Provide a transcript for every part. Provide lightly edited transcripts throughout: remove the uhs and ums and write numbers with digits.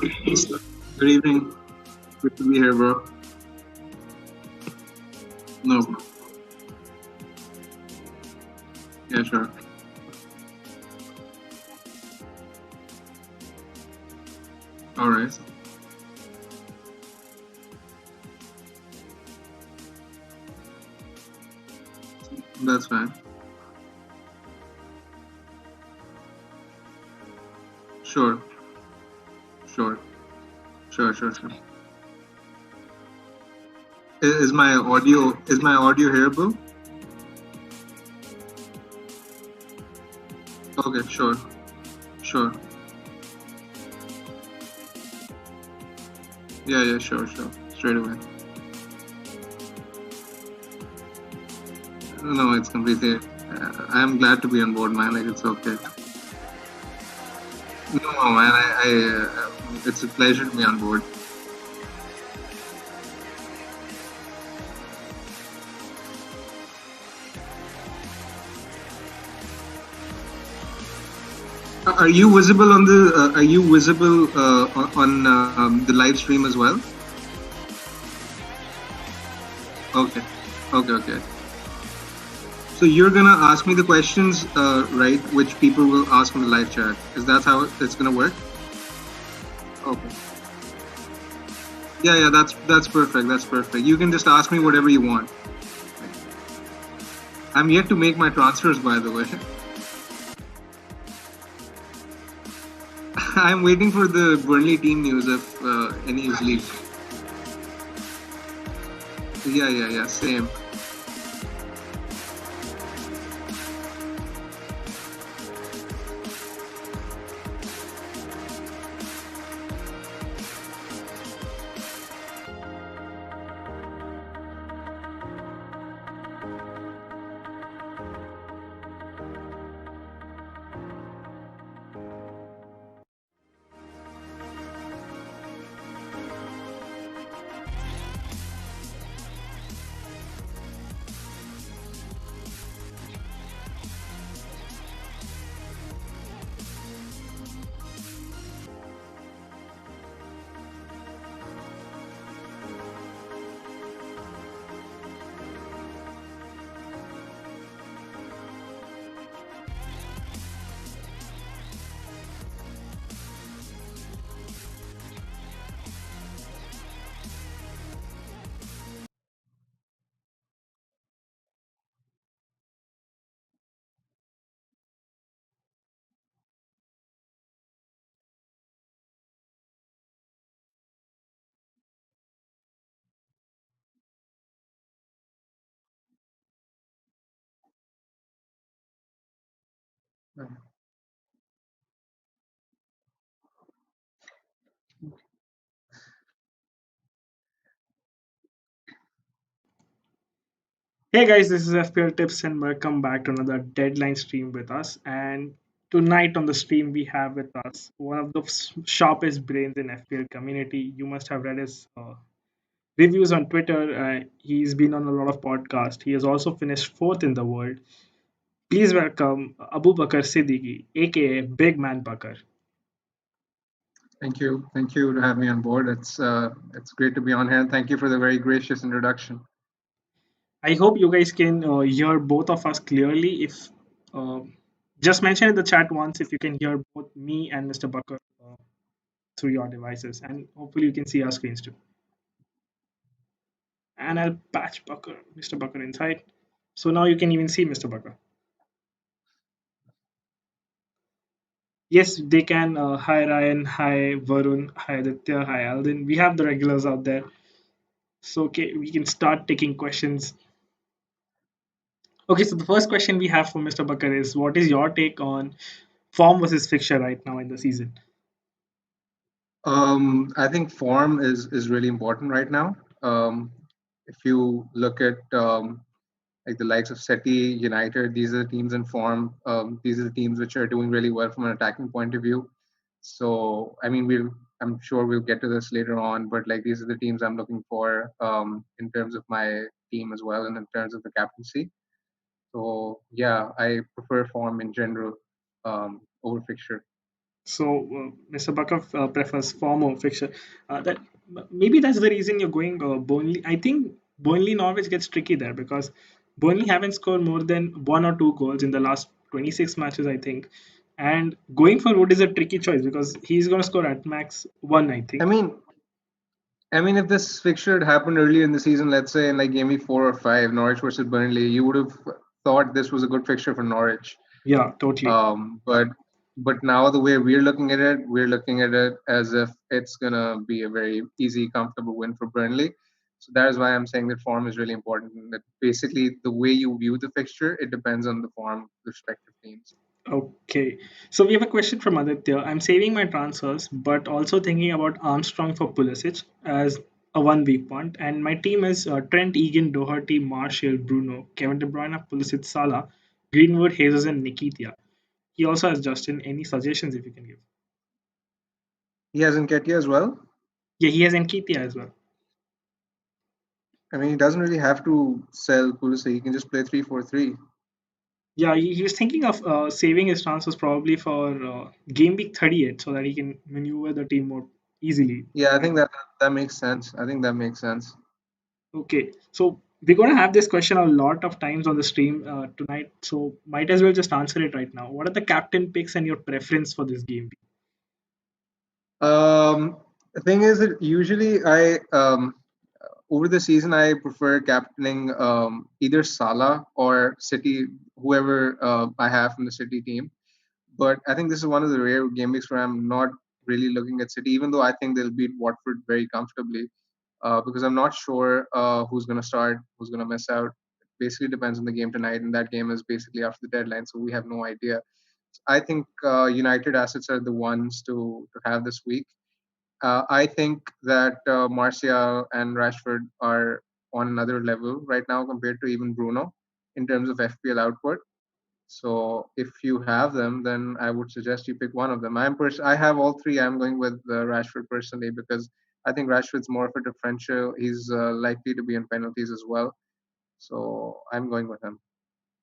Good evening. Good to be here, bro. No, bro. Yeah, sure. All right. That's fine. Sure. Sure. Sure. Sure. Sure. Is my audio hearable? Okay. Sure. Sure. Yeah. Yeah. Sure. Sure. Straight away. No, it's completely. I'm glad to be on board, man. Like it's okay. No, man. It's a pleasure to be on board. Are you visible on the? Are you visible on the live stream as well? Okay. Okay. Okay. So you're gonna ask me the questions, right? Which people will ask on the live chat. Is that how it's gonna work? Okay. Yeah, yeah. That's perfect. That's perfect. You can just ask me whatever you want. I'm yet to make my transfers, by the way. I'm waiting for the Burnley team news if any is leaked. Yeah, yeah, yeah. Same. Hey guys, this is FPL Tips and welcome back to another deadline stream with us. And tonight on the stream we have with us one of the sharpest brains in FPL community. You must have read his reviews on Twitter. He's been on a lot of podcasts. He has also finished fourth in the world. Please welcome Abu Bakar Siddiqui, aka Big Man Bakar. Thank you. Thank you to have me on board. It's great to be on here. And thank you for the very gracious introduction. I hope you guys can hear both of us clearly. If uh, just mention in the chat once if you can hear both me and Mr. Bakar through your devices, and hopefully you can see our screens too. And I'll patch Mr. Bakar inside. So now you can even see Mr. Bakar. Yes, they can. Hi Ryan, hi Varun, hi Aditya, hi Aldin. We have the regulars out there. So okay, we can start taking questions. Okay, so the first question we have for Mr. Bakar is, what is your take on form versus fixture right now in the season? I think form is really important right now. If you look at like the likes of City, United, these are the teams in form. These are the teams which are doing really well from an attacking point of view. So I mean, I'm sure we'll get to this later on, but like these are the teams I'm looking for in terms of my team as well, and in terms of the captaincy. So yeah, I prefer form in general over fixture. So Mr. Bakar prefers former fixture. That maybe that's the reason you're going Burnley. I think Burnley Norwich gets tricky there because Burnley haven't scored more than one or two goals in the last 26 matches, I think. And going for Wood is a tricky choice because he's going to score at max one, I I think. mean, if this fixture had happened earlier in the season, let's say in like game week 4 or 5, Norwich versus Burnley, you would have thought this was a good fixture for Norwich. Yeah, totally. But now the way we're looking at it as if it's gonna be a very easy, comfortable win for Burnley. So that is why I'm saying that form is really important. And that basically the way you view the fixture, it depends on the form of the respective teams. Okay, so we have a question from Aditya. I'm saving my transfers, but also thinking about Armstrong for Pulisic as a one week point. And my team is Trent, Egan, Doherty, Martial, Bruno, Kevin De Bruyne, Pulisic, Salah, Greenwood, Jesus, and Nikitia. He also has Justin. Any suggestions if you can give? He has Nketiah as well. Yeah, he has Nikitia as well. I mean, he doesn't really have to sell Pulisic. He can just play 3-4-3. Yeah, he was thinking of saving his transfers probably for game week 38 so that he can maneuver the team more easily. Yeah, I think that makes sense. I think that makes sense. Okay, so we're going to have this question a lot of times on the stream tonight, so might as well just answer it right now. What are the captain picks and your preference for this game? The thing is that usually I over the season I prefer captaining either Salah or City, whoever I have from the City team. But I think this is one of the rare game weeks where I'm not really looking at City, even though I think they'll beat Watford very comfortably. Because I'm not sure who's going to start, who's going to miss out. It basically depends on the game tonight, and that game is basically after the deadline, so we have no idea. I think United assets are the ones to have this week. I think that Martial and Rashford are on another level right now compared to even Bruno in terms of FPL output. So if you have them, then I would suggest you pick one of them. I have all three. I'm going with Rashford personally because I think Rashford's more of a differential. He's likely to be in penalties as well. So I'm going with him.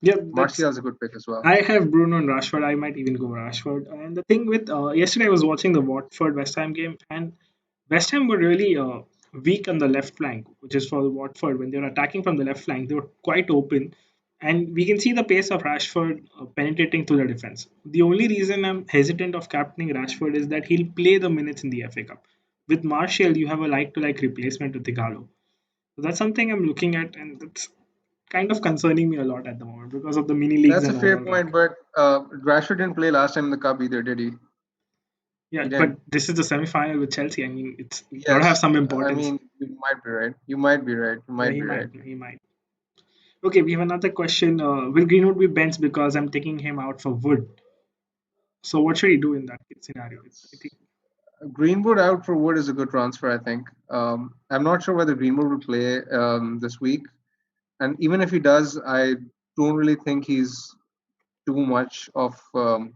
Yeah, that's. Martial's a good pick as well. I have Bruno and Rashford. I might even go Rashford. And the thing with yesterday, I was watching the Watford West Ham game, and West Ham were really weak on the left flank, which is for Watford. When they were attacking from the left flank, they were quite open. And we can see the pace of Rashford penetrating through the defense. The only reason I'm hesitant of captaining Rashford is that he'll play the minutes in the FA Cup. With Martial, you have a like to like replacement with Igalo. So that's something I'm looking at, and that's kind of concerning me a lot at the moment because of the mini leagues That's a and fair overall rank. point, but Rashford didn't play last time in the cup either, did he? Yeah, He but didn't. this is the semi-final with Chelsea. I mean, it's gotta have Yes, some I importance. mean you might be right. You might be right. You Yeah, might he be right. might. He might. Okay, we have another question. Will Greenwood be benched because I'm taking him out for Wood? So what should he do in that scenario? I think. Greenwood out for Wood is a good transfer, I think. I'm not sure whether Greenwood will play this week, and even if he does, I don't really think he's too much of an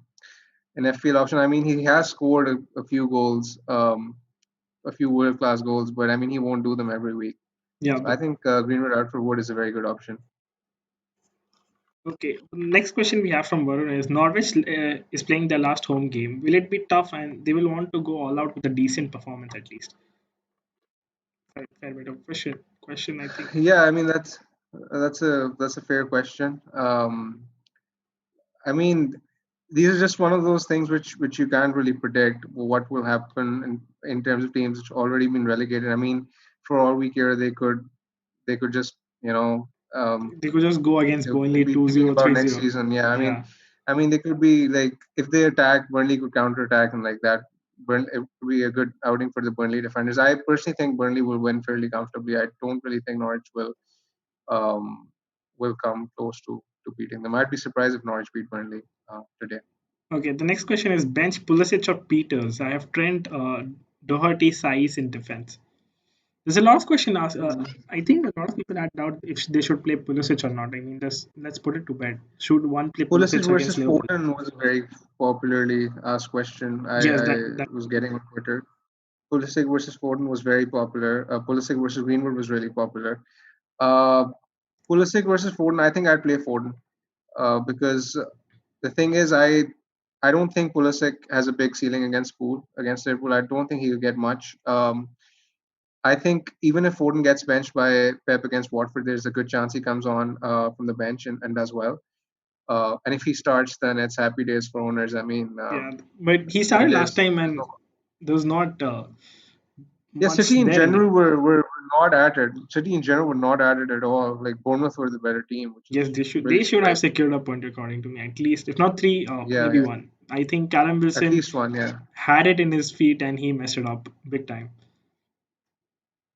FPL option. I mean, he has scored a few goals, a few world-class goals, but I mean, he won't do them every week. Yeah, So I but think Greenwood out for Wood is a very good option. okay. Next question we have from Varun is Norwich is playing their last home game. Will it be tough and they will want to go all out with a decent performance at least? Fair bit of question, I think. Yeah, I mean that's a fair question. I mean, these are just one of those things which you can't really predict what will happen in terms of teams which already been relegated. I mean, for all we care, they could just They could just go against they could Burnley be two thinking zero about three next zero. season. Yeah, Yeah. I mean they could be like if they attack, Burnley could counter attack and like that. It would be a good outing for the Burnley defenders. I personally think Burnley will win fairly comfortably. I don't really think Norwich um, will come close to beating them. I'd be surprised if Norwich beat Burnley today. Okay, the next question is bench Pulisic or Peters. I have Trent, Doherty, Saiz in defense. There's a lot of question asked. I think a lot of people had doubt if they should play Pulisic or not. I mean, let's put it to bed. Should one play Pulisic Pulisic versus against Liverpool? Foden was a very popularly asked question. Yes, I that was getting on Twitter. Pulisic versus Foden was very popular. Pulisic versus Greenwood was really popular. Uh, Pulisic versus Foden, I think I'd play Foden because the thing is, I don't think Pulisic has a big ceiling against Liverpool. I don't think he'll get much. I think even if Foden gets benched by Pep against Watford, there's a good chance he comes on from the bench and does well. And if he starts, then it's happy days for owners. I mean, Yeah, but he I mean, started last time there's no. and there was not Yeah, much City in there in general him. were not at it. City in general were not at it at all. Like Bournemouth were the better team, which Yes, is they really should have surprising. secured a point according to me, at least if not three, Yeah, maybe yeah, one. I think Callum at Wilson least one. Yeah. had it in his feet and he messed it up big time.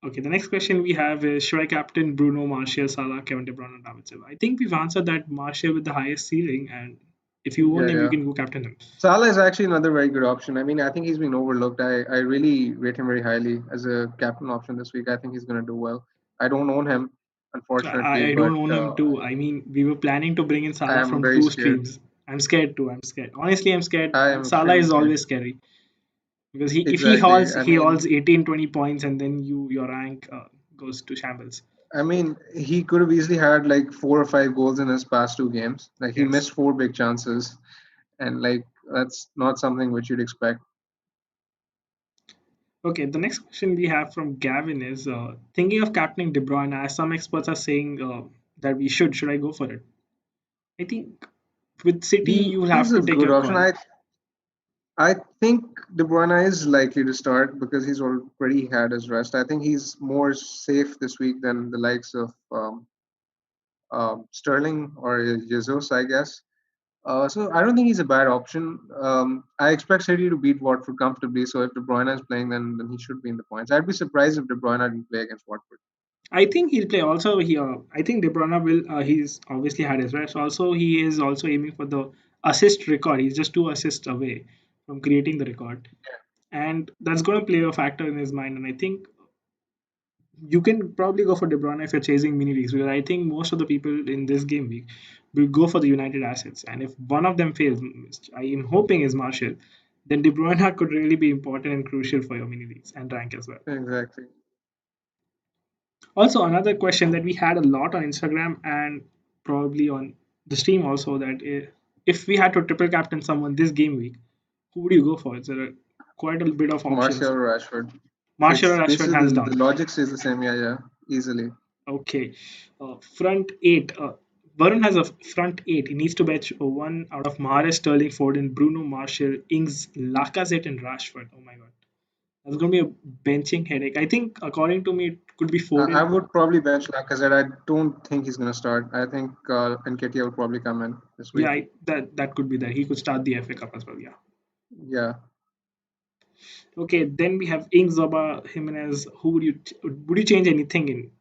Okay, the next question we have is, should I captain Bruno, Martial, Salah, Kevin De Bruyne, and David Silva? I think we've answered that. Martial with the highest ceiling, and if you own Yeah, him, you yeah. can go captain him. Salah is actually another very good option. I mean, I think he's been overlooked. I really rate him very highly as a captain option this week. I think he's going to do well. I don't own him, unfortunately, I but don't own him too. I mean, we were planning to bring in I Salah am from very two scared. streams. I'm scared too. I'm scared. Honestly, I'm scared. I And am Salah extremely is scared. always scary because he if Exactly. he hauls 18, 20 points, and then your rank goes to shambles. I mean, he could have easily had like 4 or 5 goals in his past 2 games. Like he Yes. missed 4 big chances, and like that's not something which you'd expect. Okay, the next question we have from Gavin is, thinking of captaining De Bruyne, as some experts are saying that we should. Should I go for it? I think with City, you will He's have a to take good your option. call. I think De Bruyne is likely to start because he's already had his rest. I think he's more safe this week than the likes of Sterling or Jesus, I guess. So I don't think he's a bad option. I expect City to beat Watford comfortably. So if De Bruyne is playing, then he should be in the points. I'd be surprised if De Bruyne didn't play against Watford. I think he'll play. Also, I think De Bruyne will. He's obviously had his rest. Also, he is also aiming for the assist record. He's just 2 assists away from creating the record, and that's going to play a factor in his mind. And I think you can probably go for De Bruyne if you're chasing mini leagues, because I think most of the people in this game week will go for the United assets. And if one of them fails, I am hoping is Marshall, then De Bruyne could really be important and crucial for your mini leagues and rank as well. Exactly. Also, another question that we had a lot on Instagram and probably on the stream also, that if we had to triple captain someone this game week, who would you go for? Is there quite a bit of Martial options? or Rashford. Marshall or It's Rashford, basically hands the down. logic stays the same. Yeah, yeah, easily. Okay. Front eight. Varun has a front eight. He needs to bench one out of Mahrez, Sterling, Foden, Bruno, Marshall, Ings, Lacazette, and Rashford. Oh my god. That's going to be a benching headache. I think, according to me, it could be I Foden. would probably bench Lacazette. I don't think he's going to start. I think Nketiah will probably come in this week. Yeah, that could be that. He could start the FA Cup as well. Yeah. Yeah. Okay, then we have Ings, Oba, Jimenez. Who would you change anything in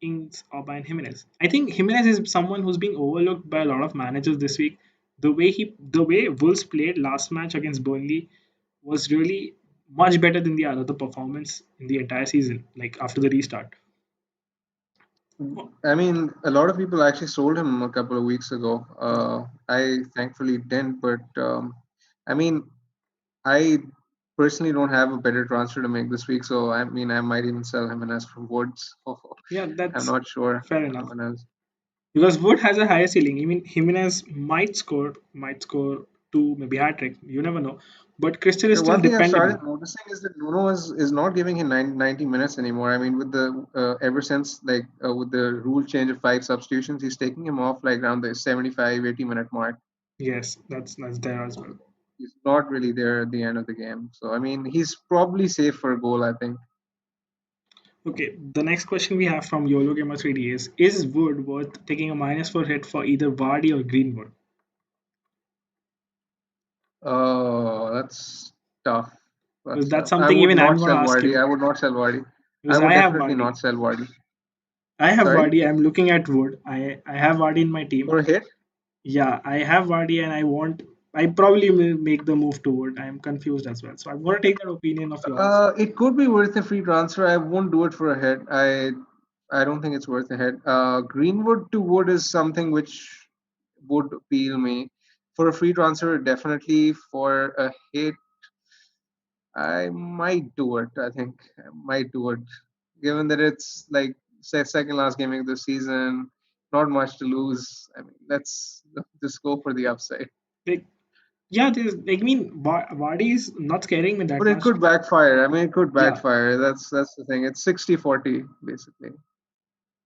Ings, Oba, and Jimenez? I think Jimenez is someone who's being overlooked by a lot of managers this week. The way Wolves played last match against Burnley was really much better than the other performance in the entire season. Like after the restart. Oh, I mean, a lot of people actually sold him a couple of weeks ago. I thankfully didn't, but I mean, I personally don't have a better transfer to make this week, so I mean, I might even sell Jimenez for Woods. yeah, I'm that's not sure fair on enough. Jimenez. Because Wood has a higher ceiling. I mean, Jimenez might score two, maybe hat trick. You never know. But Crystal is Yeah, still one thing I've dependable. started noticing is that Nuno is not giving him 90 minutes anymore. I mean, with the ever since like with the rule change of 5 substitutions, he's taking him off like around the 75, 80 minute mark. Yes, that's there as well. So he's not really there at the end of the game. So I mean, he's probably safe for a goal. I think. Okay, the next question we have from YOLO Gamer 3D is Wood worth taking a -4 hit for either Vardy or Greenwood? Oh, that's tough. Because That's that's tough. I something would even I'm not going to sell ask Vardy. him. I would not sell Vardy. I Because would I have definitely Vardy. not sell Vardy. I have Sorry, Vardy. I'm looking at Wood. I have Vardy in my team. for a hit. Yeah, I have Vardy and I want. I probably will make the move to Wood. I'm confused as well. So I'm going to take that opinion of yours. It could be worth a free transfer. I won't do it for a hit. I don't think it's worth a hit. Greenwood to Wood is something which would appeal me. For a free transfer, definitely. For a hit, I might do it. I think I might do it, given that it's like second last game of the season, not much to lose. I mean, let's just go for the upside. Yeah, there's, I mean, Vardy is not scaring me that But it much. could backfire. I mean, it could Yeah, backfire. That's the thing. It's 60-40 basically.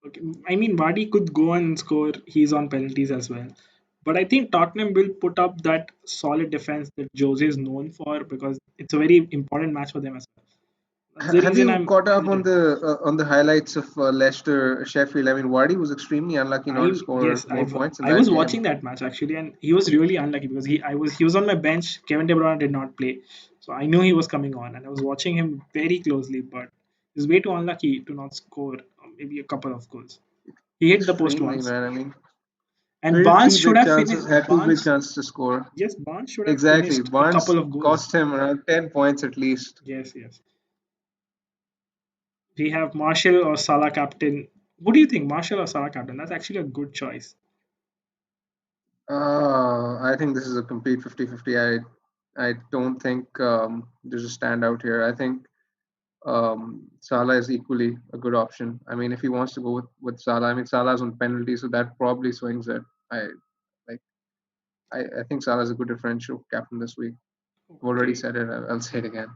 okay. I mean, Vardy could go and score. He's on penalties as well. But I think Tottenham will put up that solid defense that Jose is known for because it's a very important match for them as well. That's the Have reason you I'm caught up hesitant. on the highlights of Leicester Sheffield? I mean, Vardy was extremely unlucky not to I score yes, more points in I that was game. watching that match actually, and he was really unlucky because he was on my bench. Kevin De Bruyne did not play, so I knew he was coming on, and I was watching him very closely. But he's way too unlucky to not score maybe a couple of goals. He hit the post Extremely, once, man. I mean, and created Barnes three should big have chances, finished. had two big Barnes, chances to score. yes, Barnes should have Exactly. finished a Barnes couple of goals. cost him around 10 points at least. Yes, yes. We have Marshall or Salah captain. What do you think, Marshall or Salah captain? That's actually a good choice. I think this is a complete 50-50. I don't think there's a standout here. I think Salah is equally a good option. I mean, if he wants to go with Salah, I mean, Salah's on penalty, so that probably swings it. I like. I think Salah's a good differential captain this week. I've already Okay. said it. I'll say it again.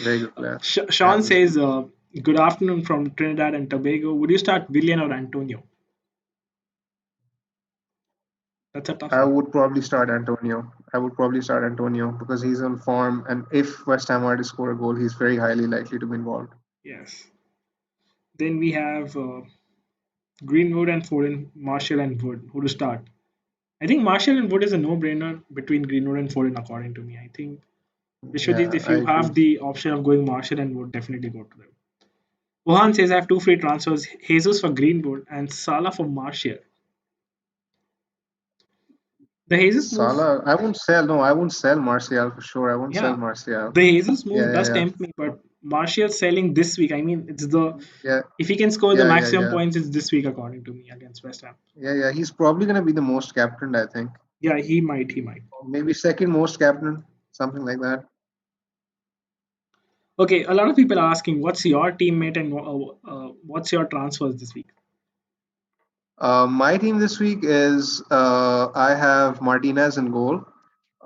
Very good player to Sean have this says, week. "Good afternoon from Trinidad and Tobago. Would you start Willian or Antonio?" That's a tough I one. would probably start Antonio. I would probably start Antonio because he's on form, and if West Ham were to score a goal, he's very highly likely to be involved. Yes. Then we have Greenwood and Foden, Marshall and Wood. Who to start? I think Marshall and Wood is a no-brainer between Greenwood and Foden, according to me. I think Vishwadit, Yeah, if I you agree. have the option of going Marshall and Wood, definitely go to them. Mohan says I have two free transfers: Jesus for Greenwood and Salah for Marshall. The Jesus move, Salah, I won't sell. No, I won't sell Martial for sure. I won't sell yeah, Martial. the Jesus Yeah, move yeah, does yeah, tempt me, but Martial selling this week. I mean, it's the yeah, if he can score the yeah, yeah, maximum yeah, points, it's this week according to me against West Ham. yeah, yeah. He's probably gonna be the most captained, I think. Yeah, he might, he might. Or maybe second most captain, something like that. Okay, a lot of people are asking, what's your teammate and what's your transfers this week? My team this week is I have Martinez in goal,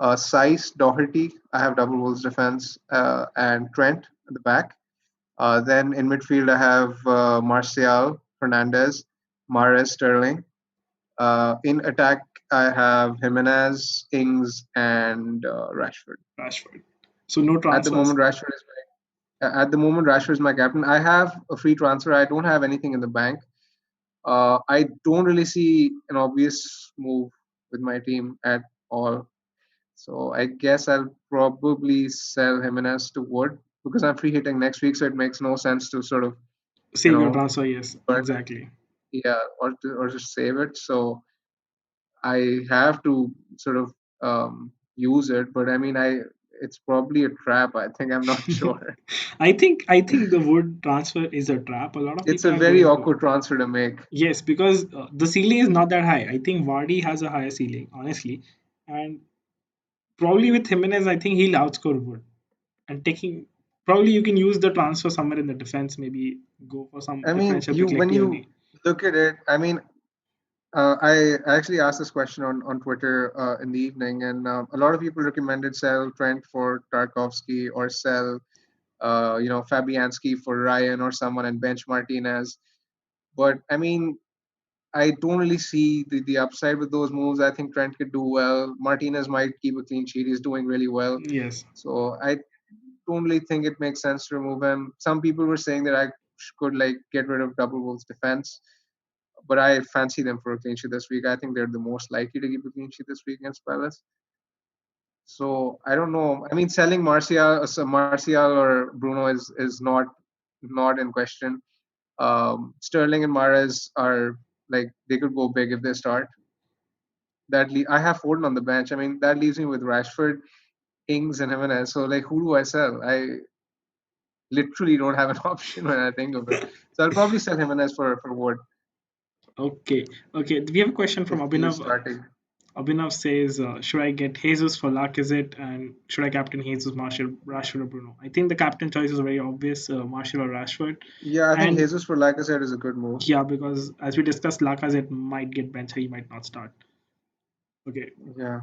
Saiss, Doherty. I have double Wolves defense, and Trent at the back. Then in midfield, I have Martial, Fernandez, Mahrez, Sterling. In attack, I have Jimenez, Ings, and Rashford. Rashford. So no At the transfers. moment, Rashford is my captain. I have a free transfer. I don't have anything in the bank. I don't really see an obvious move with my team at all. So I guess I'll probably sell Jimenez to Wood because I'm free hitting next week. So it makes no sense to sort of, you Save your know, transfer, yes, burn, exactly. yeah, or just save it. So I have to sort of use it. But I mean, it's probably a trap. I think I'm not sure. I think the Wood transfer is a trap. A lot of It's people a are very going for awkward transfer to make. yes because the ceiling is not that high. I think Vardy has a higher ceiling, honestly, and probably with Jimenez, I think he'll outscore Wood. And taking probably you can use the transfer somewhere in the defense, maybe go for some I mean, differential you pick like when Tierney. you look at it, I mean, I actually asked this question on Twitter in the evening, and a lot of people recommended sell Trent for Tarkovsky or sell Fabianski for Ryan or someone and bench Martinez. But I mean, I don't really see the upside with those moves. I think Trent could do well. Martinez might keep a clean sheet. He's doing really well. Yes. So I don't really think it makes sense to remove him. Some people were saying that I could like get rid of Double Wolves defense, but I fancy them for a clean sheet this week. I think they're the most likely to keep a clean sheet this week against Palace. So I don't know. I mean, selling Martial or Bruno is not in question. Sterling and Mahrez are like they could go big if they start. I have Foden on the bench. I mean, that leaves me with Rashford, Ings, and Jimenez. So like, who do I sell? I literally don't have an option when I think of it. So I'll probably sell Jimenez for Wood Okay. Okay. We have a question from if he is Abhinav. starting. Abhinav says, should I get Jesus for Lacazette and should I captain Jesus, Marshall, Rashford, or Bruno? I think the captain choice is very obvious, Marshall or Rashford. Yeah, I think And Jesus for Lacazette is a good move. yeah, because as we discussed, Lacazette might get benched, he might not start. Okay. Yeah.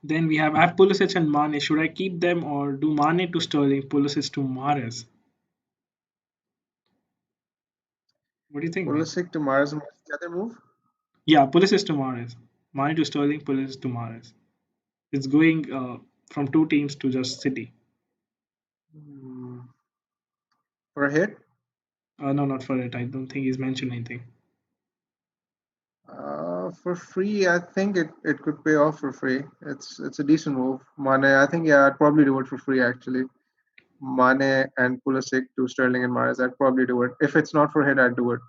Then we have Pulisic and Mane. Should I keep them or do Mane to Sterling, Pulisic to Mahrez? What do you think, man? Pulisic to Mars, and what's the other move? Yeah, Pulisic to Mahrez. Mane to Sterling, Pulisic to Mahrez. It's going from two teams to just City. Hmm, for a hit? No, not for it. I don't think he's mentioned anything. For free, I think it could pay off for free. It's a decent move. Mane, I think yeah, I'd probably do it for free actually. Mane and Pulisic to Sterling and Mahrez, I'd probably do it. If it's not for hit, I'd do it.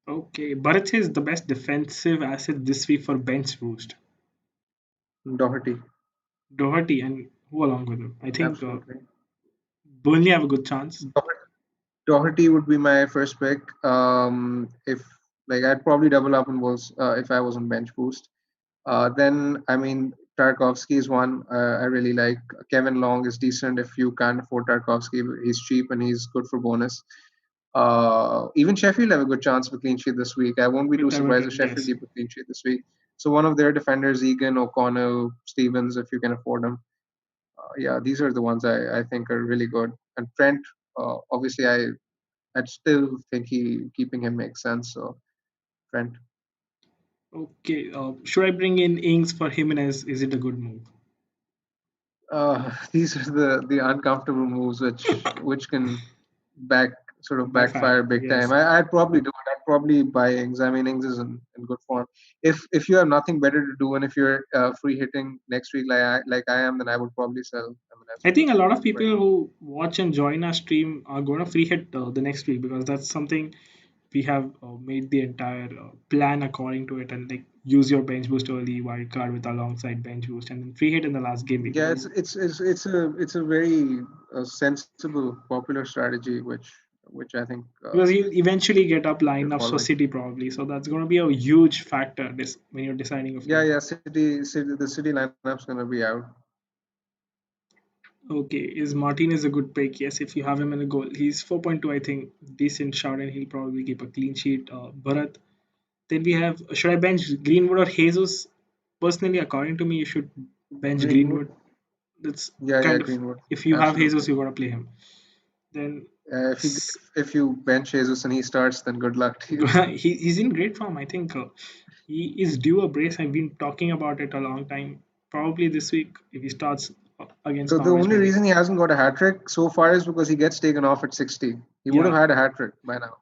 Okay, Bharat is the best defensive asset this week for bench boost. Doherty, Doherty and who along with him? I think absolutely. Burnley have a good chance. Doherty would be my first pick. If like I'd probably double up on Wolves if I was on bench boost. Then I mean Tarkovsky is one I really like. Kevin Long is decent if you can't afford Tarkovsky. He's cheap and he's good for bonus. Even Sheffield have a good chance of a clean sheet this week. I won't be too With surprised if Everton, Sheffield yes. keep a clean sheet this week. So one of their defenders, Egan, O'Connell, Stevens, if you can afford them. Yeah, these are the ones I think are really good. And Trent, obviously, I'd still think he keeping him makes sense. So Trent. Okay, should I bring in Ings for Jimenez? Is it a good move? These are the uncomfortable moves which can back sort of Backfire, backfire big time. yes. I'd probably do it. I'd probably buy Ings. I mean, Ings is in good form. If you have nothing better to do and if you're free hitting next week like I am, then I would probably sell Jimenez I think a lot of right people now. who watch and join our stream are going to free hit the next week because that's something we have made the entire plan according to it and like use your bench boost early wild card with alongside bench boost and then free hit in the last game week Yeah, because it's a very sensible popular strategy which I think you'll eventually get up you're lineups for following. City probably. So that's going to be a huge factor this when you're deciding of Yeah, who. yeah. The city lineup's gonna be out. Okay, is Martinez a good pick? Yes, if you have him in a goal, he's 4.2. I think decent shot, and he'll probably keep a clean sheet. Bharat. Then we have should I bench Greenwood or Jesus? Personally, according to me, you should bench Greenwood. Greenwood. That's Yeah, yeah, kind of Greenwood. if you have Absolutely. Jesus, you gotta play him. Then If you bench Jesus and he starts, then good luck to you. he's in great form. I think he is due a brace. I've been talking about it a long time. Probably this week if he starts against The Norwich, only maybe. reason he hasn't got a hat trick so far is because he gets taken off at 60. He would have Yeah, had a hat trick by now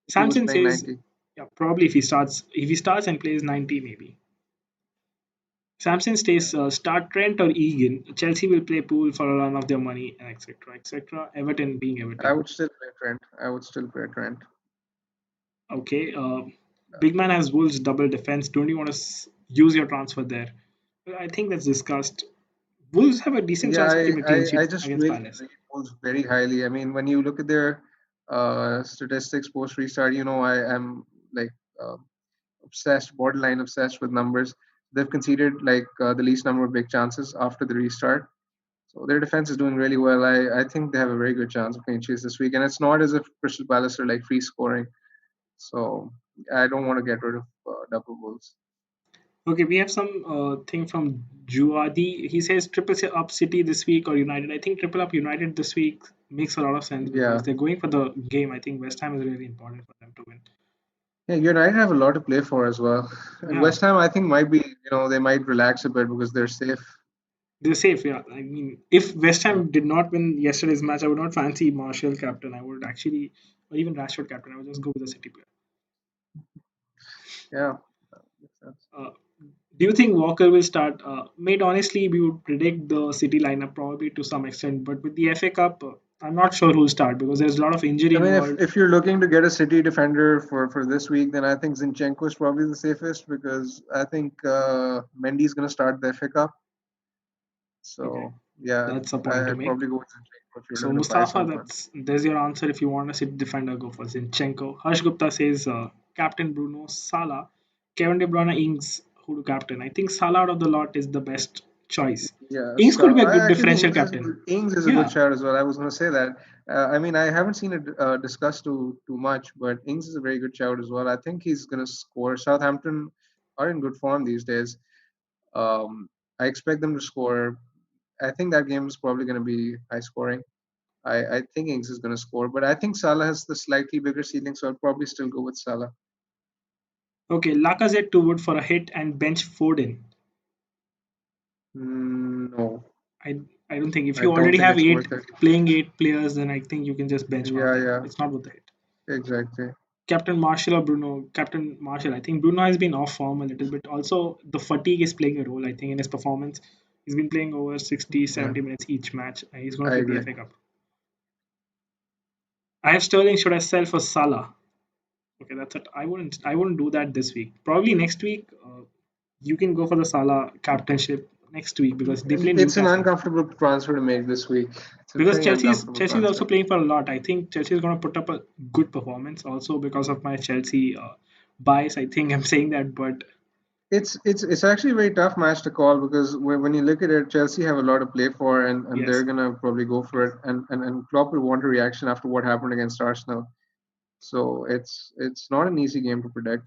if he was Samson playing says 90. yeah, probably if he starts and plays 90 maybe. Samson Yeah. stays start Trent or Egan. Chelsea will play pool for a run of their money and etc. etc. Everton being I Everton. would still play Trent. I would still play Trent. Okay, big man has Wolves double defense. Don't you want to use your transfer there? Well, I think that's discussed. Wolves have a decent Yeah, chance of I, keeping a clean I, sheet I just against really Palace. rate Wolves very highly. I mean, when you look at their statistics post restart, I am like uh, obsessed, borderline obsessed with numbers. They've conceded like the least number of big chances after the restart. So their defense is doing really well. I think they have a very good chance of clean sheets this week. And it's not as if Crystal Palace are like free scoring. So I don't want to get rid of double goals. Okay, we have some thing from Juadi. He says up City this week or United. I think triple up United this week makes a lot of sense because Yeah. they're going for the game. I think West Ham is really important for them to win. Yeah, United have a lot to play for as well. And Yeah, West Ham, I think, might be, they might relax a bit because they're safe. they're safe. Yeah, I mean, if West Yeah. Ham did not win yesterday's match, I would not fancy Martial captain. I would actually, or even Rashford captain. I would just go with the City player. Yeah. Makes sense. Uh, do you think Walker will start? Mate, honestly, we would predict the City lineup probably to some extent, but with the FA Cup, I'm not sure who'll start because there's a lot of injury I mean, if, involved. if you're looking to get a City defender for this week, then I think Zinchenko is probably the safest because I think Mendy's going to start the FA Cup. Okay, So, yeah, that's a point to I'd make. probably go with Zinchenko if you're So looking to buy Mustafa, someone. there's your answer. If you want a City defender, go for Zinchenko. Harsh Gupta says Captain Bruno Salah, Kevin De Bruyne, Ings. Who to captain? I think Salah out of the lot is the best choice. Yeah, Ings could so be a good I actually think differential captain. Ings is a good Yeah. shout as well. I was going to say that. I mean, I haven't seen it discussed too much, but Ings is a very good shout as well. I think he's going to score. Southampton are in good form these days. Um, I expect them to score. I think that game is probably going to be high scoring. I think Ings is going to score, but I think Salah has the slightly bigger ceiling, so I'll probably still go with Salah. Okay, Lacazette to Wood for a hit and bench Foden. No, I I don't think if I you don't already think have it's eight worth it. playing eight players, then I think you can just bench one of Yeah, them. yeah, It's not worth the hit. exactly. Captain Marshall or Bruno? Captain Marshall. I think Bruno has been off form a little bit. Also, the fatigue is playing a role, I think, in his performance. He's been playing over 60, Yeah, 70 minutes each match. And he's going I to play the agree. FA Cup. I have Sterling. Should I sell for Salah? Okay, that's it. I wouldn't do that this week. Probably next week. You can go for the Salah captainship next week because they play It's an Newcastle. uncomfortable transfer to make this week. It's a Because pretty Chelsea's uncomfortable Chelsea's also transfer. playing for a lot. I think Chelsea is going to put up a good performance. Also because of my Chelsea bias, I think I'm saying that. But It's actually a very tough match to call because when you look at it, Chelsea have a lot to play for, and yes, they're gonna probably go for it, and Klopp will want a reaction after what happened against Arsenal. So it's not an easy game to predict.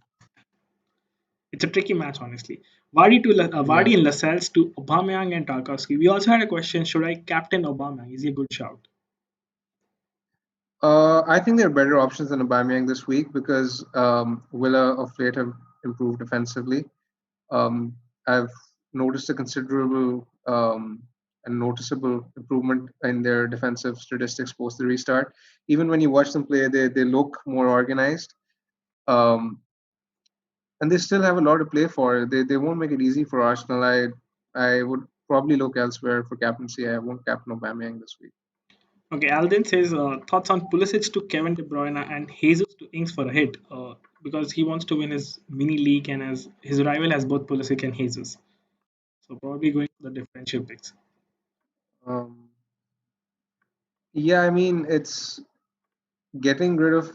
it's a tricky match, honestly. Vardy Yeah. and Lascelles to Aubameyang and Tarkowski. We also had a question: should I captain Aubameyang? Is he a good shout? I think there are better options than Aubameyang this week because Villa of late have improved defensively. I've noticed a considerable and noticeable improvement in their defensive statistics post the restart. Even when you watch them play, they look more organized, um, and they still have a lot to play for. They won't make it easy for Arsenal. I would probably look elsewhere for captaincy. I won't captain Aubameyang this week. Okay, Alden says thoughts on Pulisic to Kevin De Bruyne and Jesus to Ings for a hit because he wants to win his mini league and as his rival has both Pulisic and Jesus. So probably going for the differential picks. Um, yeah, I mean it's getting rid of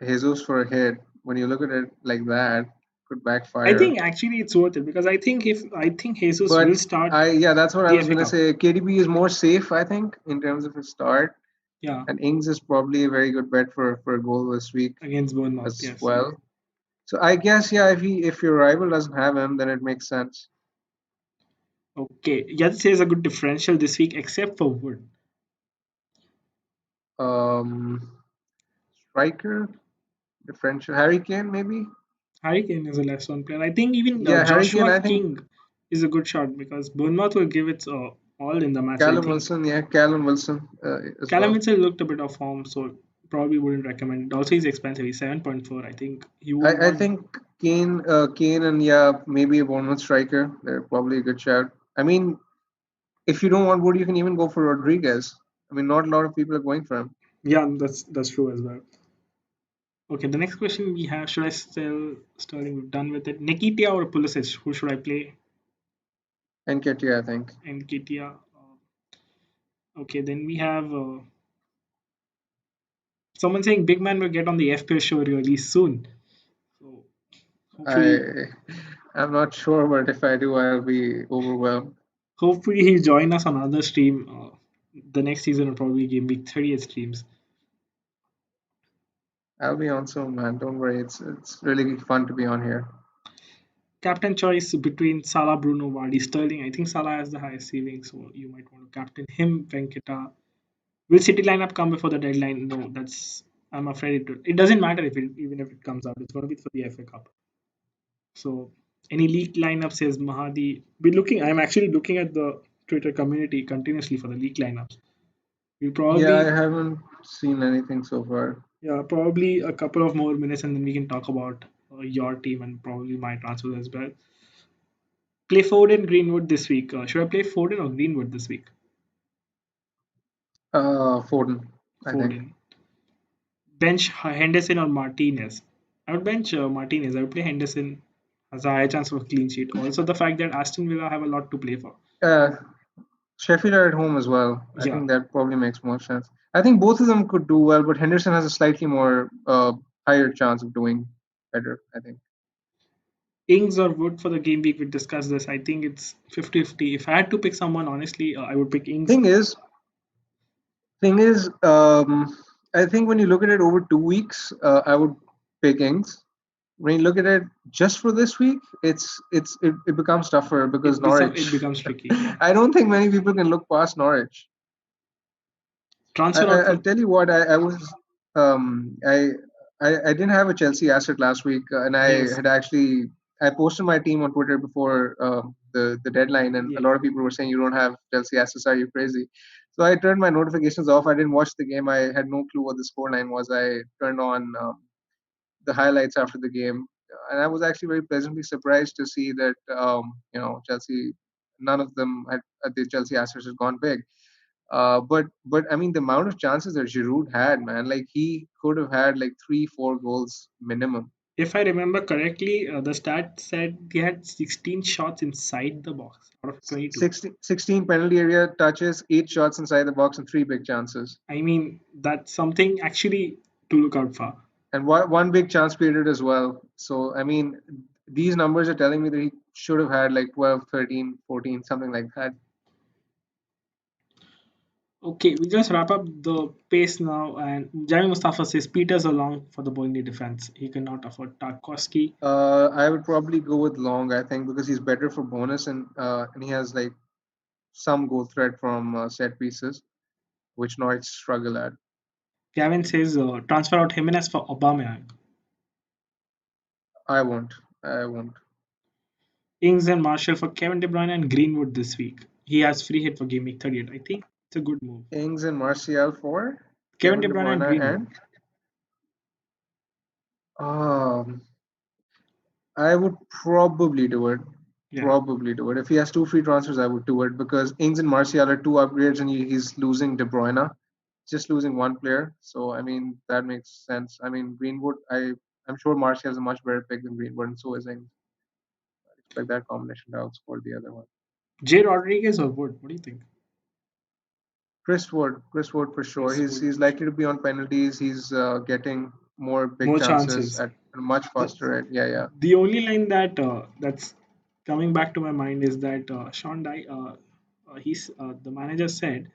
Jesus for a hit. When you look at it like that, could I backfire. think actually it's worth it because I think Jesus will But start yeah, that's what I the was FA gonna Cup. say. KDB is more safe, I think, in terms of his start, Yeah, and Ings is probably a very good bet for a goal this week against Bournemouth. as Yes. well. So I guess yeah, if your rival doesn't have him, then it makes sense. Okay. Yad says a good differential this week except for Wood. Um, striker differential Harry Kane maybe. Harry Kane is a less one player. I think even Yeah, Harry Kane. Joshua I think King is a good shot because Bournemouth will give it all in the match. I Callum think Wilson. Yeah, Callum Wilson as Callum well. Mitchell looked a bit off form, so probably wouldn't recommend it. Also, he's expensive. He's 7.4. I think you would I want. think Kane and yeah, maybe a Bournemouth striker. They're probably a good shout. I mean, if you don't want Wood, you can even go for Rodriguez. I mean, not a lot of people are going for him. Yeah, that's true as well. Okay, the next question we have: should I sell Sterling? We've done with it. Nikitia or Pulisic? Who should I play? And Ketia, I think. And Nikitia. Okay, then we have someone saying Big Man will get on the FPL show really soon. So hopefully, I I'm not sure, but if I do, I'll be overwhelmed. hopefully he'll join us on another stream. The next season will probably Game Week 30 streams. I'll be on soon, man. Don't worry. It's really fun to be on here. Captain choice between Salah, Bruno, Vardy, Sterling. I think Salah has the highest ceiling, so you might want to captain him. Venkata. Will City lineup come before the deadline? No, that's. I'm afraid it doesn't matter if even if it comes out. It's going to be for the FA Cup. So any league lineup says Mahadi. Be looking. I'm actually looking at the Twitter community continuously for the league lineups. We'll Yeah, I probably haven't seen anything so far. yeah probably a couple of more minutes and then we can talk about your team and probably my transfers as well. Play Foden Greenwood this week. Should I play Foden or Greenwood this week? Foden, I think. Foden. Bench Henderson or Martinez. I would bench Martinez. I would play Henderson. Has a high chance of a clean sheet. Also, the fact that Aston Villa have a lot to play for. Uh, Sheffield are at home as well. I Yeah, think that probably makes more sense. I think both of them could do well, but Henderson has a slightly more higher chance of doing better. I think. Ings or Wood for the game week. We discussed this. I think it's 50-50. If I had to pick someone, honestly, I would pick Ings. Thing is, thing is, I think when you look at it over 2 weeks, I would pick Ings when you look at it just for this week, it becomes tougher because It Norwich. becomes tricky. Yeah. I don't think many people can look past Norwich. Transfer out I'll for tell you what, I was um, I, I didn't have a Chelsea asset last week, and I yes. had actually I posted my team on Twitter before the deadline, and a Yeah. lot of people were saying you don't have Chelsea assets, are you crazy? So I turned my notifications off. I didn't watch the game. I had no clue what the scoreline was. I turned on the highlights after the game, and I was actually very pleasantly surprised to see that Chelsea, none of them at the Chelsea assets had gone big. But I mean the amount of chances that Giroud had, man, like he could have had like 3-4 goals minimum. If I remember correctly, the stat said he had 16 shots inside the box out of 22. 16 penalty area touches, 8 shots inside the box, and three big chances, I mean, that's something actually to look out for. and one big chance created as well. So I mean, these numbers are telling me that he should have had like 12, 13, 14, something like that. Okay, we just wrap up the pace now. And Jamie Mustafa says Peters along for the Burnley defense. He cannot afford Tarkowski. I would probably go with Long, I think, because he's better for bonus, and he has like some goal threat from set pieces, which Norwich struggle at. Gavin says transfer out Jimenez for Aubameyang. I won't. I won't. Ings and Marshall for Kevin De Bruyne and Greenwood this week. He has free hit for game week 38. I think it's a good move. Ings and Martial for Kevin Kevin De De Bruyne and Bruyne Greenwood. and um, I would probably do it. Yeah. Probably do it. If he has two free transfers, I would do it because Ings and Martial are two upgrades, and he's losing De Bruyne, just losing one player. So I mean that makes sense. I mean Greenwood, I'm sure Martial is a much better pick than Greenwood, and so is Ings. I expect that combination to outscore the other one. J. Rodriguez or Wood? What do you think? Chris Wood for sure. Chris He's Wood. likely to be on penalties. He's getting more big More chances chances. at a much The, faster rate. Yeah, yeah. the only line that's coming back to my mind is that Sean Dye, he's the manager said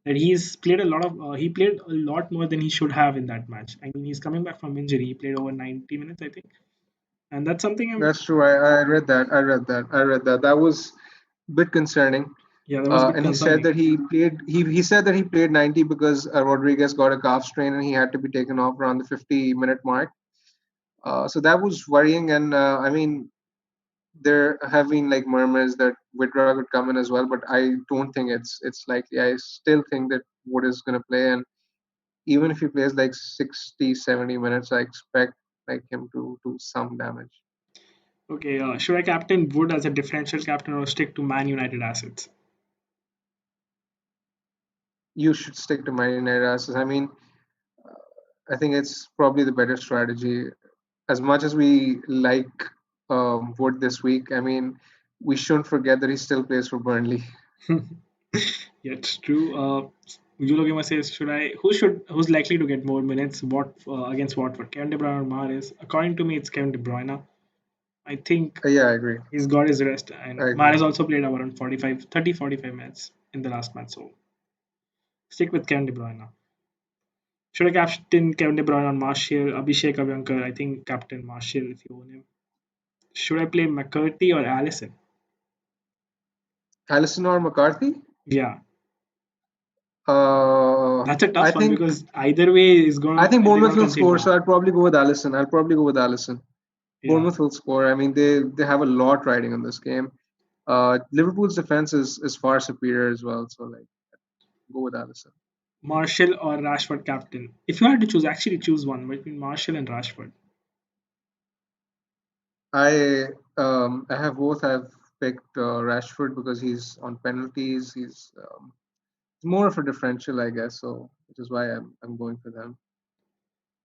that he played a lot more than he should have in that match. I mean, he's coming back from injury. He played over 90 minutes, I think, and that's something That's true. I read that. I read that. That was a bit concerning. yeah, that was a bit And he said concerning. that he said that he played 90 because Rodriguez got a calf strain and he had to be taken off around the 50-minute mark. So that was worrying. And I mean, there have been like murmurs that Whitlock would come in as well, but I don't think it's likely. I still think that Wood is going to play, and even if he plays like 60, 70 minutes, I expect like him to do some damage. Okay, should I captain Wood as a differential captain or stick to Man United assets? You should stick to Man United assets. I mean, I think it's probably the better strategy. As much as we like Wood this week, I mean, we shouldn't forget that he still plays for Burnley. Yeah, it's true. Yulogima says, who's likely to get more minutes? What against Watford? Kevin De Bruyne or Mahrez? According to me, it's Kevin De Bruyne. I think Yeah, I agree. he's got his rest, and I agree. Mahrez also played around 45 minutes in the last match. So stick with Kevin De Bruyne. Should I captain Kevin De Bruyne on Martial, Abhishek Abhyankar? I think captain Martial if you own him. Should I play McCarthy or Allison? Allison or McCarthy? Yeah, Uh, that's a I tough one think because either way is I gonna think they're Bournemouth gonna will concede score, more. so I'll probably go with Allison. I'll probably go with Allison. Yeah, Bournemouth will score. I mean, they have a lot riding on this game. Liverpool's defense is far superior as well. So like, go with Allison. Marshall or Rashford captain. If you had to choose, actually choose one between Marshall and Rashford. I I have both. I've picked Rashford because he's on penalties. He's more of a differential, I guess. So which is why I'm going for them.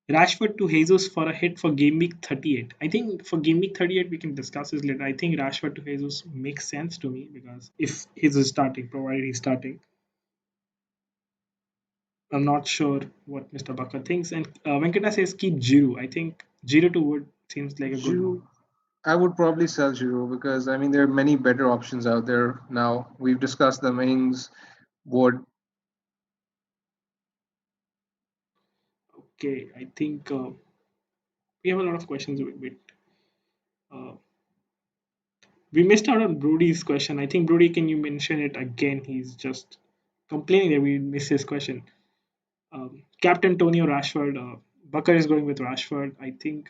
Rashford to Jesus for a hit for game week 38. I think for game week 38 we can discuss this later. I think Rashford to Jesus makes sense to me because if he's starting, provided he's starting, I'm not sure what Mr. Bakar thinks. And Venkata says keep Giroud. I think Giroud to Wood seems like a good move. Giroud, I would probably sell Giroud because I mean there are many better options out there now. We've discussed the Mings, Wood. Okay, I think we have a lot of questions. Wait. Uh, we missed out on Brody's question. I think Brody, can you mention it again? He's just complaining that we missed his question. Captain Tonio Rashford. Bakar is going with Rashford. I think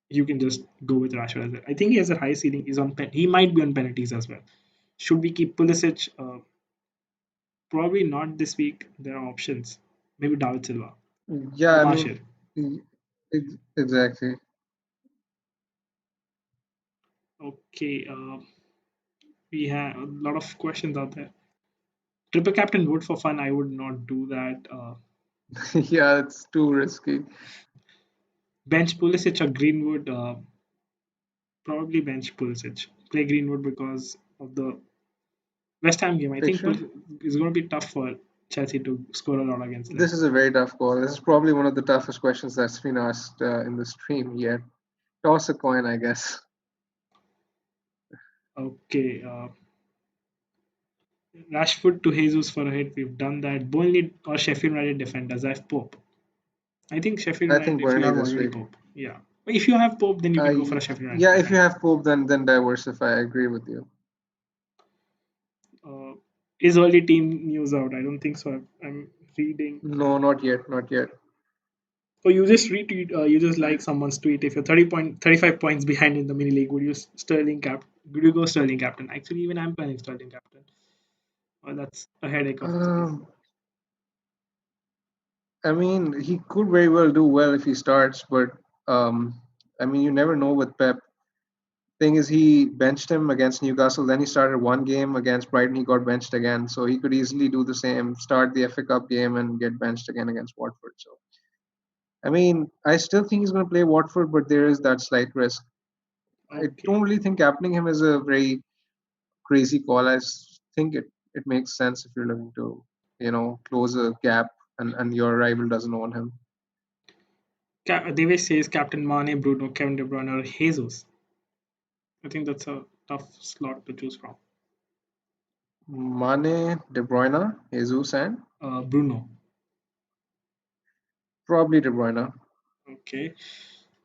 you can just go with Rashford as well. I think he has a high ceiling. He's on. He might be on penalties as well. Should we keep Pulisic? Probably not this week. There are options. Maybe David Silva Yeah, or I Martial. mean, exactly. Okay. We have a lot of questions out there. Triple captain would for fun. I would not do that. Yeah, it's too risky. Bench Pulisic or Greenwood. Probably bench Pulisic. Play Greenwood because of the West Ham game. I think Picture. it's going to be tough for Chelsea to score a lot against them. This is a very tough call. This is probably one of the toughest questions that's been asked in the stream yet. Toss a coin, I guess. Okay. Rashford to Jesus for a hit. We've done that. Burnley or Sheffield United defenders. I have Pope. I think Sheffield I United think if you Burnley have this already week. Pope. Yeah. But if you have Pope, then you can go for a Sheffield United Yeah, if you defender. have Pope, then diversify. I agree with you. Uh, is early team news out? I don't think so. I'm reading. No, not yet, not yet. Or you just retweet. You just like someone's tweet. If you're 35 points behind in the mini league, would you Sterling cap? Would you go Sterling captain? Actually, even I'm planning Sterling captain. Well, that's a headache of its own. Um, I mean, he could very well do well if he starts, but um, I mean, you never know with Pep. Thing is, he benched him against Newcastle. Then he started one game against Brighton. He got benched again, so he could easily do the same. Start the FA Cup game and get benched again against Watford. So, I mean, I still think he's going to play Watford, but there is that slight risk. I Okay. don't really think captaining him is a very crazy call. Think it makes sense if you're looking to, close a gap and your rival doesn't own him. Devesh says Captain Mane, Bruno, Kevin De Bruyne, or Jesus. I think that's a tough slot to choose from. Mane, De Bruyne, Jesus, and Bruno. probably De Bruyne. Okay.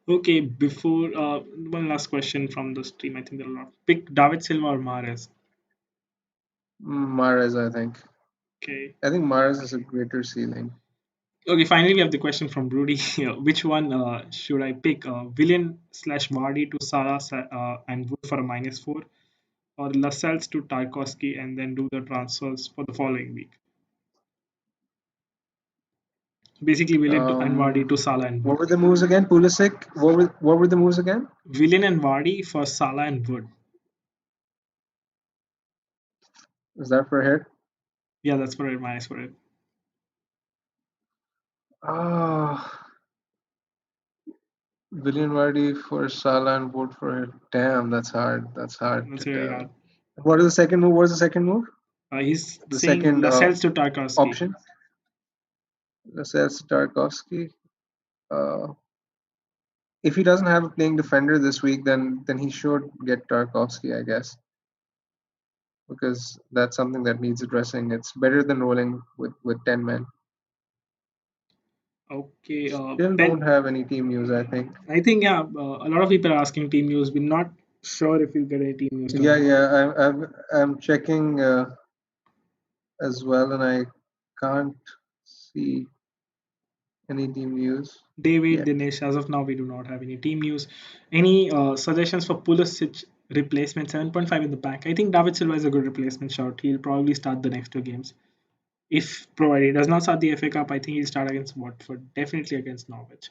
Okay. Before one last question from the stream. I think there are a lot. Pick David Silva or Mahrez. Mahrez, I think. Okay. I think Mahrez has a greater ceiling. Okay. Finally, we have the question from Brody. Which one should I pick? Willian slash Vardy to Salah and Wood for a -4, or Lascelles to Tarkowski and then do the transfers for the following week. Basically, Willian to, and Vardy Um, to Salah and what Wood. were the moves again? Pulisic. What were the moves again? Willian and Vardy for Salah and Wood. Is that for a hit? Yeah, that's for it. Minus for it. Ah, William Vardy for Salah and Wood for a hit. Damn, that's hard. That's hard That's to very tell. hard. What is the second move? What was the second move? He's The saying second Lascelles to Tarkowski. option. Says Tarkovsky. Uh, if he doesn't have a playing defender this week, then he should get Tarkovsky, I guess, because that's something that needs addressing. It's better than rolling with 10 men. Okay. Still don't Ben, have any team news, I think. I think yeah, a lot of people are asking team news. We're not sure if we'll get any team news Yeah, tonight. yeah. I'm checking as well, and I can't see any team news David, yet. Dinesh, as of now, we do not have any team news. Any suggestions for Pulisic replacement? 7.5 in the bank. I think David Silva is a good replacement shot. He'll probably start the next two games. If provided he does not start the FA Cup, I think he'll start against Watford, definitely against Norwich.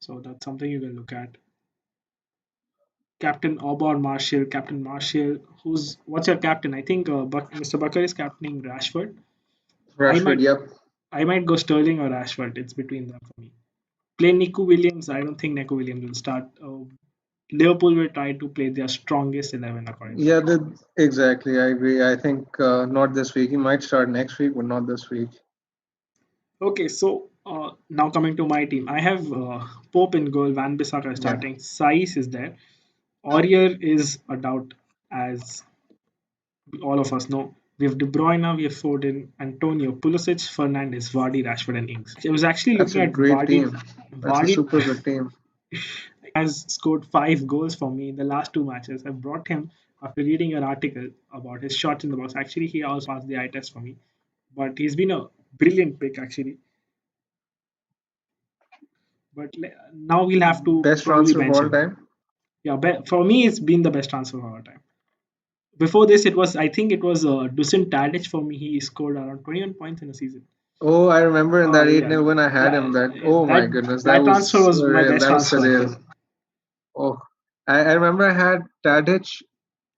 So that's something you can look at. Captain Aubor Marshall, Captain Marshall. What's your captain? I think Mr. Bakar is captaining Rashford. I Rashford, might yep. I might go Sterling or Rashford. It's between them for me. Play Nico Williams. I don't think Nico Williams will start. Liverpool will try to play their strongest 11 according to me. Yeah, exactly. I agree. I think not this week. He might start next week, but not this week. Okay, so now coming to my team, I have Pope in goal, Van Bissaka Yeah, starting, Saiz is there, Aurier is a doubt, as all of us know. We have De Bruyne, we have Foden, Antonio, Pulisic, Fernandes, Vardy, Rashford, and Ings. I was actually that's looking a at great Vardy. team. That's a Vardy, super good team. has scored 5 goals for me in the last 2 matches. I brought him after reading your article about his shots in the box. Actually, he also passed the eye test for me, but he's been a brilliant pick actually. But now we'll have to Best probably transfer of bench all him. time. Yeah, for me, it's been the best transfer of our time. Before this, it was I think it was Dusan Tadic for me. He scored around 21 points in a season. Oh, I remember in Oh that 8 yeah, 0 when I had yeah. him. That, oh That my goodness, that that transfer was was my surreal. best That was transfer. surreal. Oh, I remember I had Tadic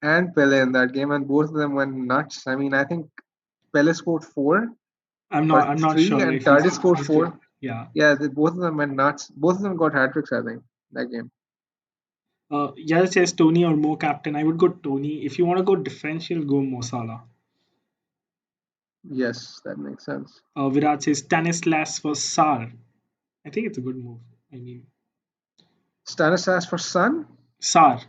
and Pele in that game, and both of them went nuts. I mean, I think Pele scored four or I'm not three, sure and if Tadic scored he's good. four. Yeah. Yeah, both of them went nuts. Both of them got hat tricks, I think, that game. Yaz says Tony or Mo captain. I would go Tony. If you want to go differential, go Mo Salah. Yes, that makes sense. Virat says Stanislas for Sar. I think it's a good move. I mean, Stanislas for Sun? Sar.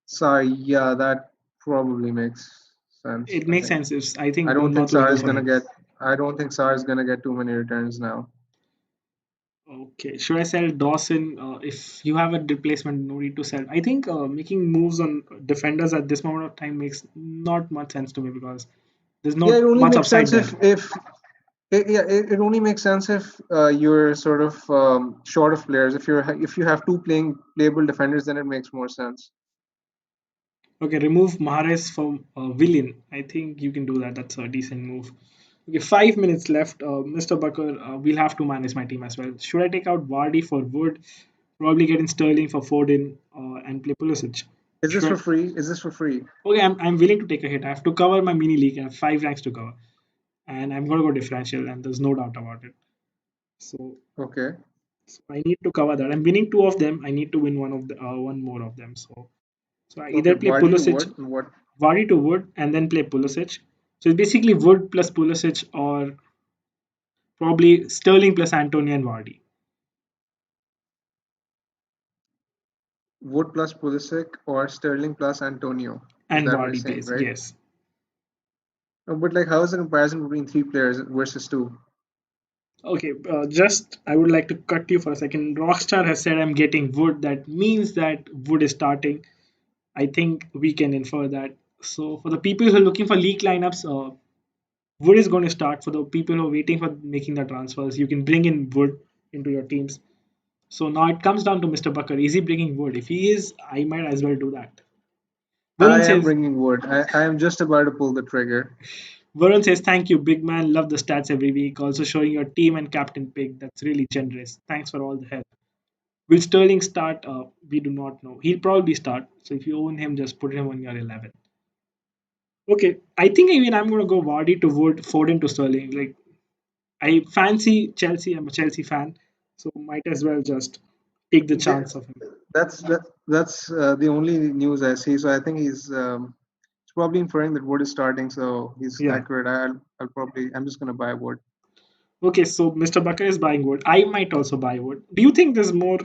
Sorry, yeah, that probably makes sense, It I makes think. sense. If I I think don't think Bournemouth will Sar go is for gonna him. get I don't think Sar is gonna get too many returns now. Okay, should I sell Dawson? If you have a replacement, no need to sell. I think making moves on defenders at this moment of time makes not much sense to me because there's Yeah, it not only much makes upside sense there. if it only makes sense if you're sort of short of players. If you have two playable defenders, then it makes more sense. Okay, remove Mahrez from Willian. I think you can do that. That's a decent move. Okay, 5 minutes left. Mr. Bakar, we'll have to manage my team as well. Should I take out Vardy for Wood? Probably get in Sterling for Foden and play Pulisic. Is this Should for I? free? Is this for free? Okay, I'm willing to take a hit. I have to cover my mini league. I have 5 ranks to cover. And I'm going to go differential, and there's no doubt about it. So, Okay. so I need to cover that. I'm winning two of them. I need to win one more of them. So I Okay. either play Body to Pulisic, what? What? Vardy to Wood, and then play Pulisic. So it's basically Wood plus Pulisic, or probably Sterling plus Antonio and Vardy Wood plus Pulisic or Sterling plus Antonio? Is and that what you're Vardy saying, plays. right? Yes. No, but like, how is the comparison between three players versus two? Okay. Just I would like to cut you for a second. Rockstar has said I'm getting Wood. That means that Wood is starting. I think we can infer that. So for the people who are looking for league lineups, Wood is going to start. For the people who are waiting for making the transfers, you can bring in Wood into your teams. So now it comes down to Mr. Bucker. Is he bringing Wood? If he is, I might as well do that. Varun I am says, bringing Wood. I am just about to pull the trigger. Varun says, thank you, big man. Love the stats every week. Also showing your team and captain pick. That's really generous. Thanks for all the help. Will Sterling start? We do not know. He'll probably start. So if you own him, just put him on your 11. Okay, I think even I'm going to go Vardy to Wood, Foden to Sterling. Like I fancy Chelsea. I'm a Chelsea fan, so might as well just take the The- chance of him. that's the only news I see. So I think he's probably inferring that Wood is starting. So he's Yeah. accurate. I'm just gonna buy Wood. Okay, so Mr. Bakar is buying Wood. I might also buy Wood. Do you think there's more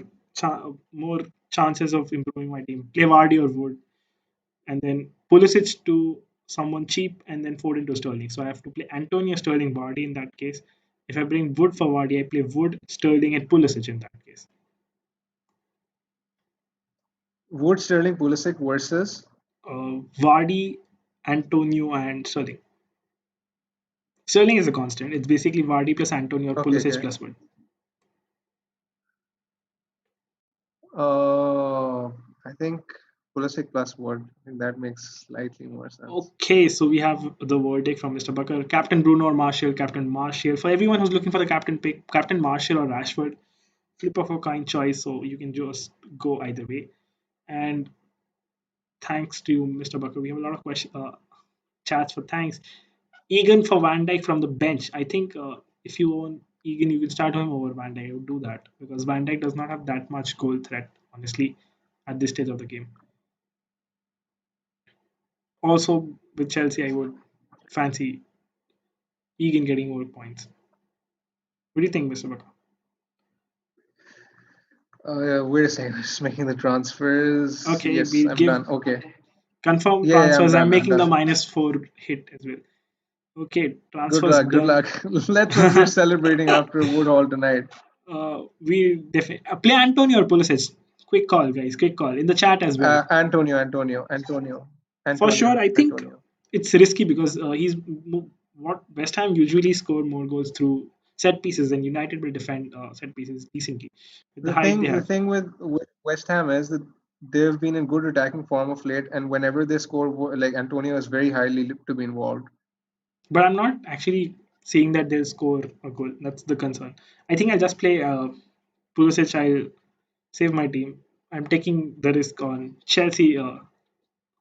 chances of improving my team? Play Vardy or Wood, and then Pulisic to someone cheap, and then Foden to Sterling. So I have to play Antonio, Sterling, Vardy in that case. If I bring Wood for Vardy, I play Wood, Sterling, and Pulisic in that case. Wood, Sterling, Pulisic versus. Vardy, Antonio, and Sterling. Sterling is a constant. It's basically Vardy plus Antonio or Okay, Pulisic okay. plus Wood. Uh, I think Pulisic plus Wood. I think that makes slightly more sense. Okay, so we have the verdict from Mr. Bucker. Captain Bruno or Martial? Captain Martial. For everyone who's looking for the captain pick, Captain Martial or Rashford, flip of a coin choice, so you can just go either way. And thanks to you, Mr. Bucker. We have a lot of chats for thanks. Egan for Van Dijk from the bench. I think if you own Egan, you can start him over Van Dijk. I would do that because Van Dijk does not have that much goal threat, honestly, at this stage of the game. Also, with Chelsea, I would fancy Egan getting more points. What do you think, Mr. Bucker? Yeah, wait a second. Just making the transfers. Okay, Yes, we'll I'm give done. Okay. confirm Yeah, yeah, I'm transfers. I'm done. I'm making the done. -4 hit as well. Okay, Good transfers luck. Good done. luck. Let's hope you're celebrating after Wood Hall tonight. We definitely play Antonio or Pulisic. Quick call, guys. Quick call in the chat as well. For sure, I think Antonio. it's risky because what West Ham usually score more goals through set pieces, and United will defend set pieces decently with the height they The have. thing with West Ham is that they've been in good attacking form of late, and whenever they score, like Antonio is very highly to be involved. But I'm not actually seeing that they'll score a goal. That's the concern. I think I'll just play Pulisic. I'll save my team. I'm taking the risk on Chelsea.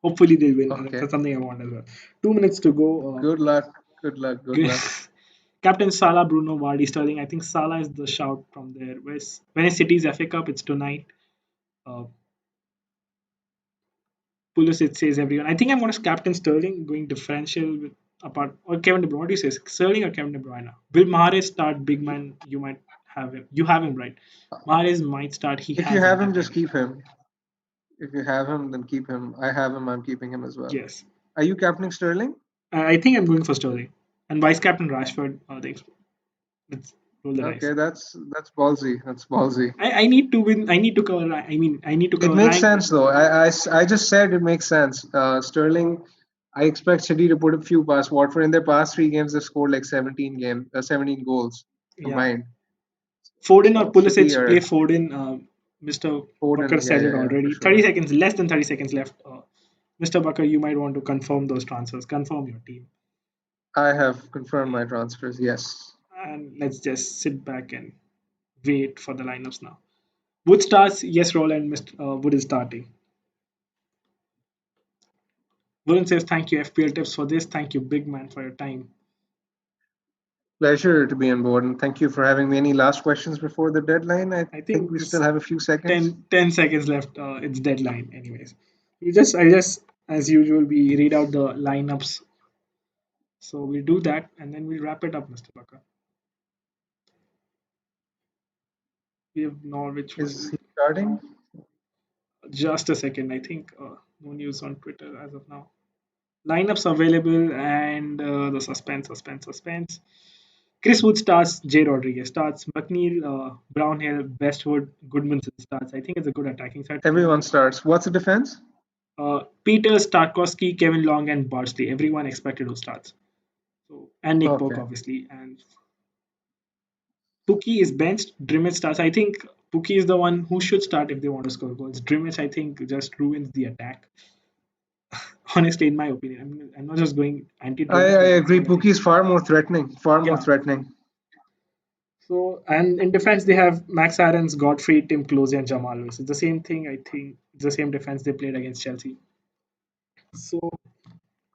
Hopefully they'll win. Okay. That's something I want as well. 2 minutes to go. Good luck. Good luck. Good luck. Captain Salah, Bruno, Vardy, Sterling. I think Salah is the shout from there. Whereas when it's City's FA Cup, it's tonight. Uh, Pulisic says everyone. I think I'm going to captain Sterling, going differential with apart or Kevin De Bruyne. What do you say, Sterling or Kevin De Bruyne? Will Mahrez start? Big man, you might have him. You have him right. Mahrez might start. He If you has him have him, just definitely. keep him. If you have him, then keep him. I have him. I'm keeping him as well. Yes, Are you captaining Sterling? I think I'm going for Sterling and vice captain Rashford. Let's roll the dice. Okay, that's ballsy. That's ballsy. I need to win. I need to cover. I mean, I need to It cover makes rank. sense though. I just said it makes sense. Sterling, I expect City to put a few past Watford in their past three games. They've scored like 17 goals Yeah, combined. Foden or So City Pulisic play are Foden. Mr. Bakar Foden. Yeah, said it yeah, yeah, for already. 30 sure. seconds, less than 30 seconds left. Mr. Bakar, you might want to confirm those transfers. Confirm your team, I have confirmed my transfers. Yes. and let's just sit back and wait for the lineups now. Wood starts. Yes, Roland. Mr. Wood is starting. Wooden says thank you FPL tips for this. Thank you, big man, for your time. Pleasure to be on board, and thank you for having me. Any last questions before the deadline? I I think think we still it's have a few seconds. 10 seconds left. It's deadline, anyways. I just, as usual, we read out the lineups. So we'll do that and then we'll wrap it up, Mr. Bakar. We have Norwich Is versus. he starting? Just a second. I think no news on Twitter as of now. Lineups available and the suspense. Chris Wood starts. J. Rodriguez starts. McNeil, Brownhill, Westwood, Goodmanson starts. I think it's a good attacking side. Everyone starts. What's the defense? Peters, Tarkowski, Kevin Long, and Bardsley. Everyone expected to start. So and Nick Pope Okay. obviously. And Pookie is benched. Drimmett starts. I think Pookie is the one who should start if they want to score goals. Drimmett, I think, just ruins the attack. Honestly, in my opinion, I'm not just going anti-Drimmett, I but that's agree. what I think. Pookie is far more threatening. Far more Yeah. threatening. So and in defense they have Max Aarons, Godfrey, Tim Klose, and Jamal Lewis. It's the same thing. I think it's the same defense they played against Chelsea. So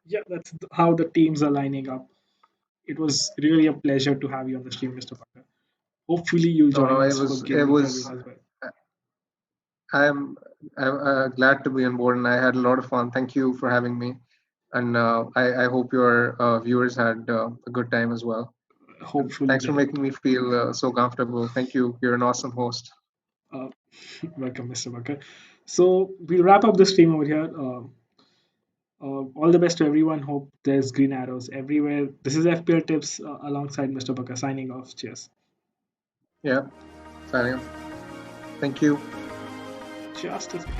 yeah, that's how the teams are lining up. It was really a pleasure to have you on the stream, Mr. Parker. Hopefully you'll No, no, join us for it game week 13 was. as well. I'm, I'm glad to be on board, and I had a lot of fun. Thank you for having me, and I hope your viewers had a good time as well. And Hopefully thanks for they did. making me feel so comfortable. Thank you. You're an awesome host. Uh, welcome, Mr. Parker. So we'll wrap up the stream over here. All the best to everyone. Hope there's green arrows everywhere. This is FPL Tips alongside Mr. Parker signing off. Cheers. Yeah, signing off. Thank you. Just a second.